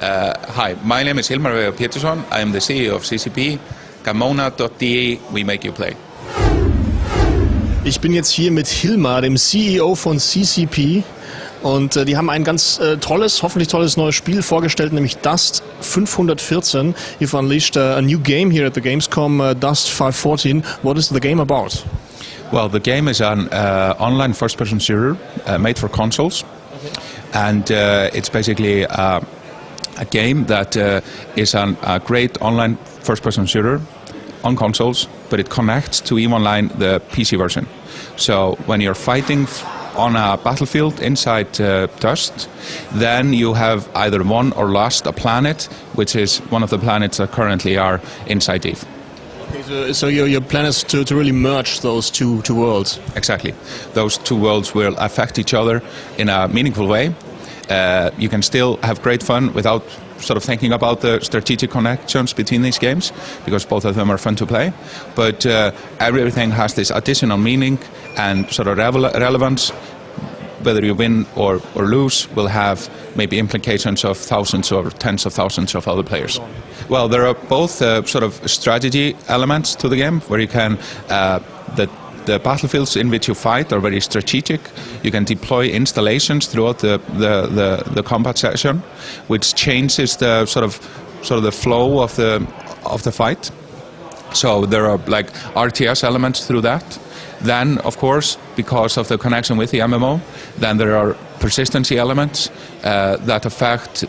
Hi, my name is Hilmar Veigar Pétursson. I am the CEO of CCP. Gamona.de, we make you play. Ich bin jetzt hier mit Hilmar, dem CEO von CCP. Und die haben ein ganz hoffentlich tolles neues Spiel vorgestellt, nämlich Dust 514. You've unleashed a new game here at the Gamescom, Dust 514. What is the game about? Well, the game is an online first-person shooter made for consoles. Okay. And it's basically a game that is a great online first-person shooter on consoles, but it connects to EVE Online, the PC version. So when you're fighting on a battlefield inside Dust, then you have either won or lost a planet, which is one of the planets that currently are inside EVE. Okay, so your plan is to really merge those two worlds? Exactly. Those two worlds will affect each other in a meaningful way. You can still have great fun without sort of thinking about the strategic connections between these games, because both of them are fun to play. But everything has this additional meaning and sort of relevance. Whether you win or lose will have maybe implications of thousands or tens of thousands of other players. Well, there are both sort of strategy elements to the game, where you can the battlefields in which you fight are very strategic. You can deploy installations throughout the combat session, which changes the sort of the flow of the fight. So there are like RTS elements through that. Then, of course, because of the connection with the MMO, then there are persistency elements that affect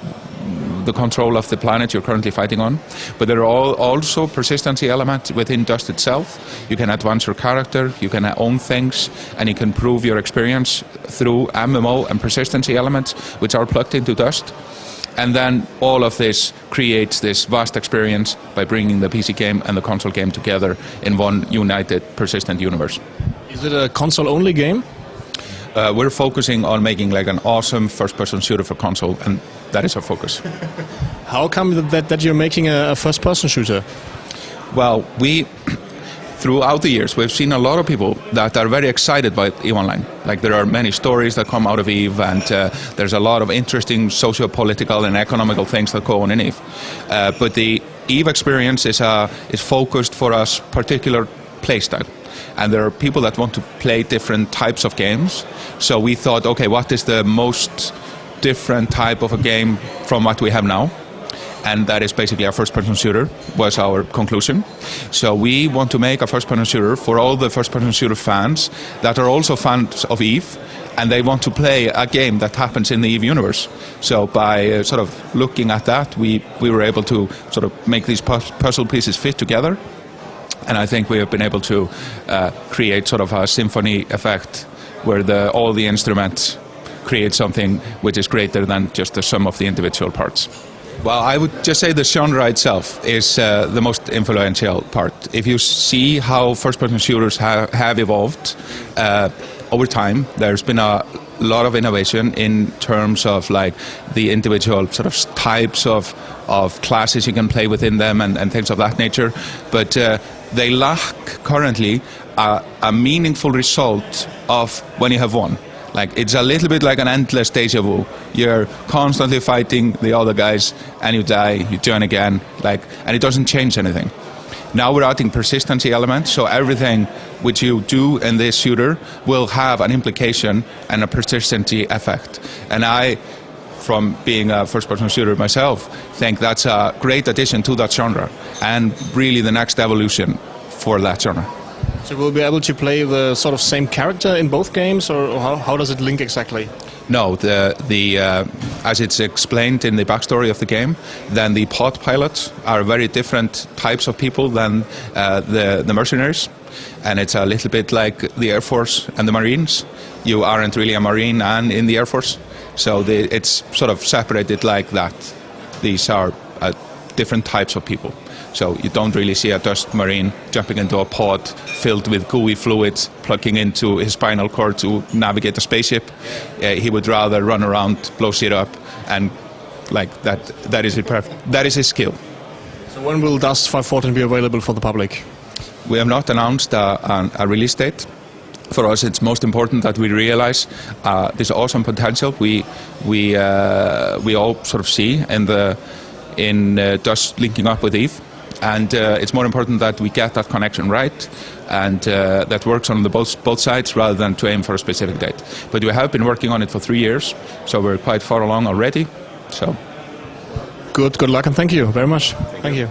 the control of the planet you're currently fighting on. But there are also persistency elements within Dust itself. You can advance your character, you can own things, and you can prove your experience through MMO and persistency elements, which are plugged into Dust. And then all of this creates this vast experience by bringing the PC game and the console game together in one united, persistent universe. Is it a console-only game? We're focusing on making like an awesome first-person shooter for console, and that is our focus. How come that you're making a first-person shooter? Well, throughout the years, we've seen a lot of people that are very excited by EVE Online. Like, there are many stories that come out of EVE, and there's a lot of interesting socio-political and economical things that go on in EVE. But the EVE experience is focused for a particular playstyle. And there are people that want to play different types of games. So we thought, okay, what is the most different type of a game from what we have now? And that is basically a first-person shooter, was our conclusion. So we want to make a first-person shooter for all the first-person shooter fans that are also fans of EVE, and they want to play a game that happens in the EVE universe. So by sort of looking at that, we were able to sort of make these puzzle pieces fit together. And I think we have been able to create sort of a symphony effect where all the instruments create something which is greater than just the sum of the individual parts. Well, I would just say the genre itself is the most influential part. If you see how first-person shooters have evolved over time, there's been a lot of innovation in terms of like the individual sort of types of classes you can play within them and things of that nature. But they lack currently a meaningful result of when you have won. Like, it's a little bit like an endless deja vu. You're constantly fighting the other guys, and you die, you join again, and it doesn't change anything. Now we're adding persistency elements, so everything which you do in this shooter will have an implication and a persistency effect. And I, from being a first-person shooter myself, think that's a great addition to that genre, and really the next evolution for that genre. So we'll be able to play the sort of same character in both games, or how does it link exactly? No, as it's explained in the backstory of the game, then the pod pilots are very different types of people than the mercenaries. And it's a little bit like the Air Force and the Marines. You aren't really a Marine and in the Air Force. So it's sort of separated like that. These are different types of people. So you don't really see a Dust Marine jumping into a pod filled with gooey fluids, plugging into his spinal cord to navigate a spaceship. He would rather run around, blow shit up, and like that is his skill. So when will Dust 514 be available for the public? We have not announced a release date. For us, it's most important that we realize this awesome potential. We we all sort of see in just linking up with Eve. And it's more important that we get that connection right, and that works on both sides rather than to aim for a specific date. But we have been working on it for 3 years, so we're quite far along already. So good luck, and thank you very much. Thank you.